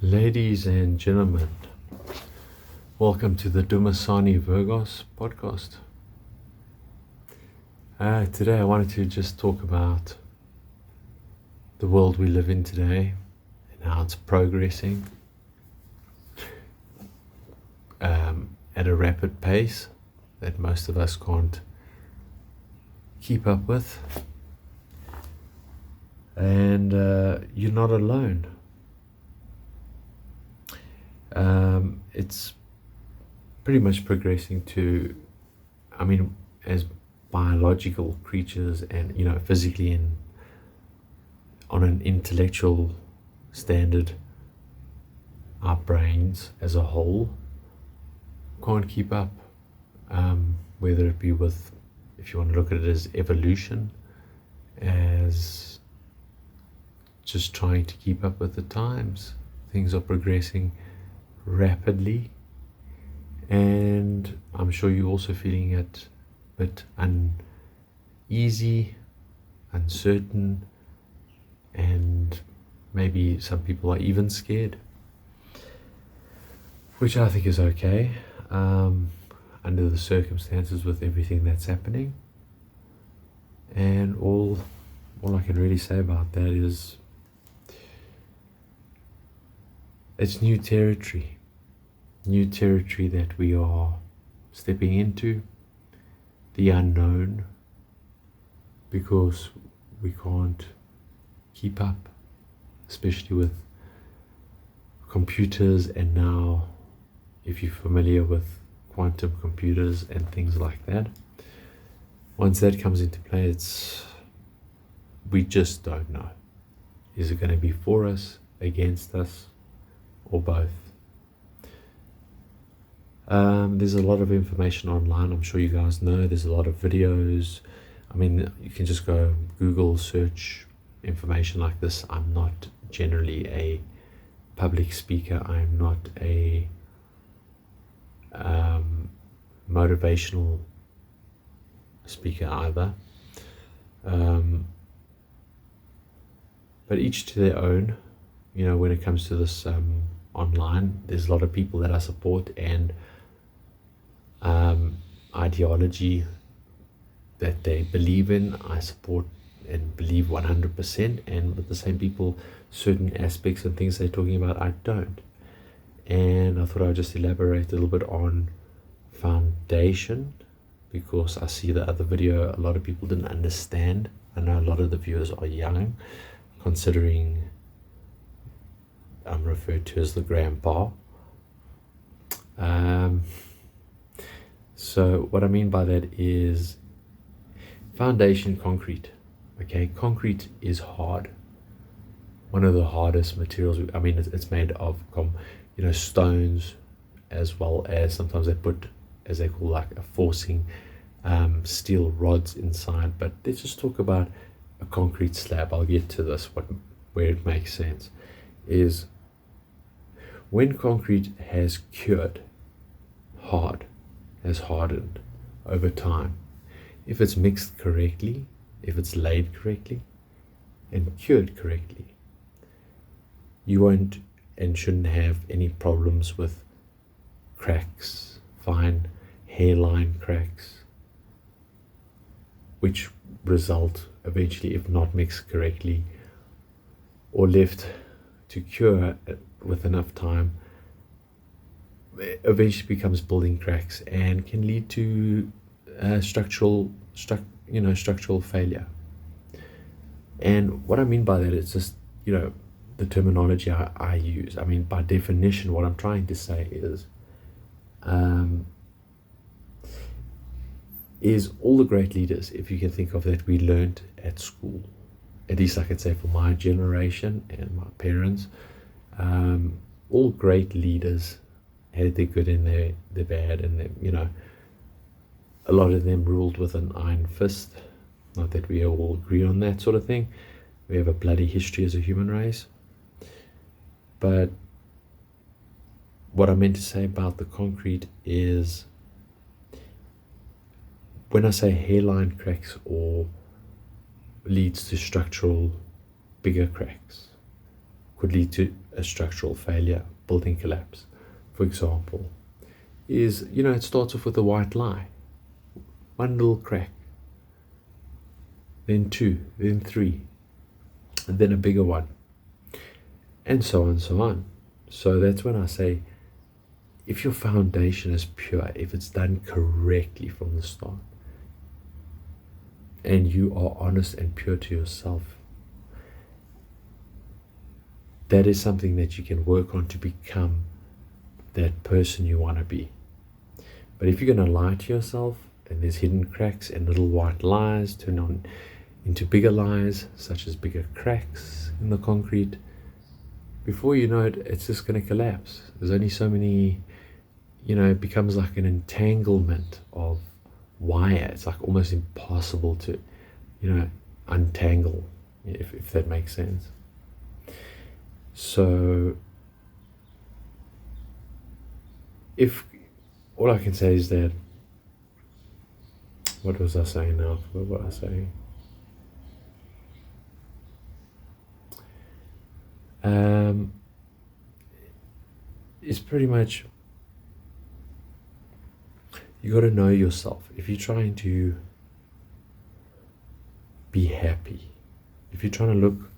Ladies and gentlemen, welcome to the dumasani.vergos podcast. Today I wanted to just talk about the world we live in today and how it's progressing at a rapid pace that most of us can't keep up with. And you're not alone. It's pretty much progressing to, as biological creatures and, physically and on an intellectual standard, our brains as a whole can't keep up, whether it be with, if you want to look at it as evolution, as just trying to keep up with the times. Things are progressing rapidly, and I'm sure you're also feeling it a bit uneasy, uncertain, and maybe some people are even scared, which I think is okay under the circumstances with everything that's happening. And all I can really say about that is it's new territory that we are stepping into, the unknown, because we can't keep up, especially with computers. And now, if you're familiar with quantum computers and things like that, once that comes into play, we just don't know. Is it going to be for us, against us, or both? There's a lot of information online. I'm sure you guys know there's a lot of videos. You can just go Google search information like this. I'm not generally a public speaker. I'm not a motivational speaker either. But each to their own. When it comes to this online, there's a lot of people that I support and ideology that they believe in, I support and believe 100%, and with the same people, certain aspects and things they're talking about, I don't. And I thought I'd just elaborate a little bit on foundation, because I see the other video, a lot of people didn't understand. I know a lot of the viewers are young, considering I'm referred to as the grandpa. So what I mean by that is foundation concrete. Okay, concrete is hard. One of the hardest materials. It's made of stones, as well as sometimes they put, as they call, like a forcing steel rods inside. But let's just talk about a concrete slab. I'll get to this, where it makes sense is when concrete has cured, has hardened over time. If it's mixed correctly, if it's laid correctly and cured correctly, you won't and shouldn't have any problems with cracks, fine hairline cracks, which result eventually, if not mixed correctly or left to cure with enough time, eventually becomes building cracks and can lead to structural failure. And what I mean by that is just the terminology I use. By definition, what I'm trying to say is all the great leaders, if you can think of that, we learned at school, at least I could say for my generation and my parents, all great leaders had their good and their bad, and a lot of them ruled with an iron fist. Not that we all agree on that sort of thing. We have a bloody history as a human race. But what I meant to say about the concrete is, when I say hairline cracks or leads to structural bigger cracks, could lead to a structural failure, building collapse, for example, is, it starts off with a white lie. One little crack, then two, then three, and then a bigger one, and so on, so on. So that's when I say, if your foundation is pure, if it's done correctly from the start, and you are honest and pure to yourself, that is something that you can work on to become that person you want to be. But if you're going to lie to yourself, and there's hidden cracks and little white lies turn on into bigger lies, such as bigger cracks in the concrete, before you know it, it's just going to collapse. There's only so many, it becomes like an entanglement of wire. It's like almost impossible to, untangle, if that makes sense. So, if all I can say is that, what was I saying now? I forgot what I was saying. It's pretty much, you got to know yourself. If you're trying to be happy, if you're trying to look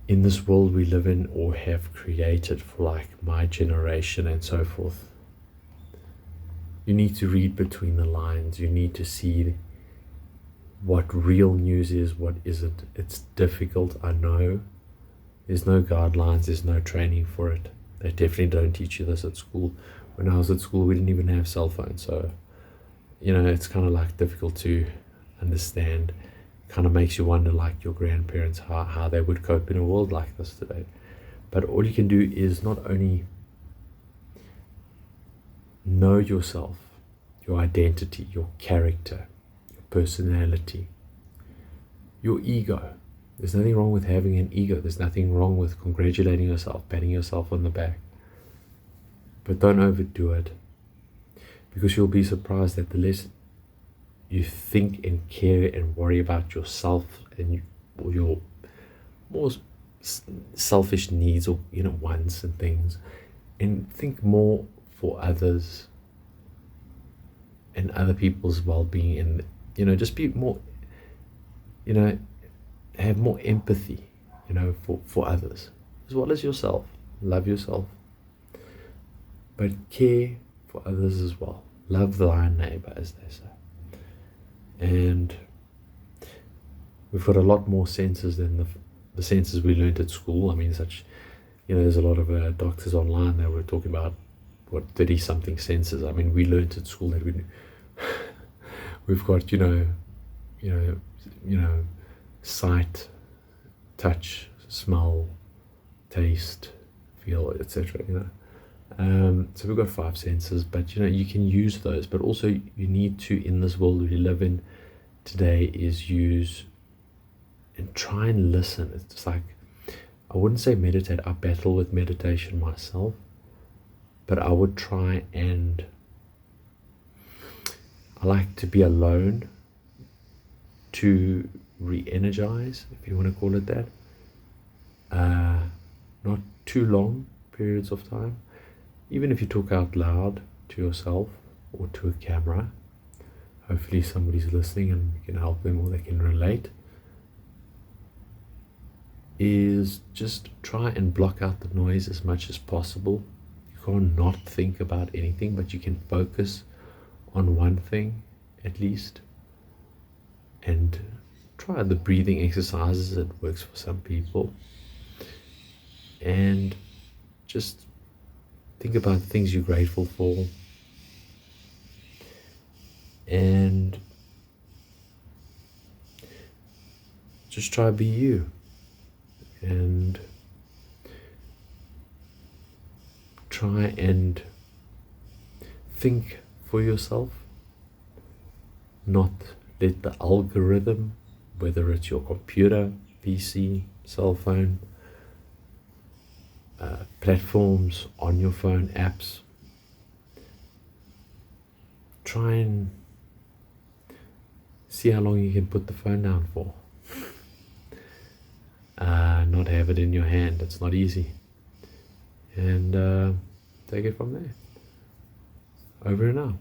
in this world we live in or have created for like my generation and so forth, you need to read between the lines. You need to see what real news is, what isn't. It's difficult, I know. There's no guidelines, there's no training for it. They definitely don't teach you this at school. When I was at school, we didn't even have cell phones, so it's kind of like difficult to understand. It kind of makes you wonder, like your grandparents, how they would cope in a world like this today. But all you can do is not only know yourself, your identity, your character, your personality, your ego. There's nothing wrong with having an ego. There's nothing wrong with congratulating yourself, patting yourself on the back. But don't overdo it, because you'll be surprised that the less you think and care and worry about yourself and or your more selfish needs or wants and things, and think more for others and other people's well-being, and just be more, have more empathy, for others as well as yourself. Love yourself, but care for others as well. Love thy neighbor, as they say. And we've got a lot more senses than the senses we learned at school. I mean, there's a lot of doctors online that were talking about 30 something senses. I mean, we learned at school that we've got sight, touch, smell, taste, feel, etc. So we've got 5 senses, but you can use those, but also you need to, in this world we live in today, is use and try and listen. It's like, I wouldn't say meditate. I battle with meditation myself, but I would try, and I like to be alone to re-energize, if you want to call it that. Not too long periods of time. Even if you talk out loud to yourself or to a camera, hopefully somebody's listening and you can help them or they can relate, is just try and block out the noise as much as possible. You can't not think about anything, but you can focus on one thing at least, and try the breathing exercises. It works for some people, and just think about things you're grateful for, and just try to be you, and try and think for yourself, not let the algorithm, whether it's your computer, PC, cell phone, platforms on your phone, apps, try and see how long you can put the phone down for. not have it in your hand. It's not easy. And take it from there. Over and out.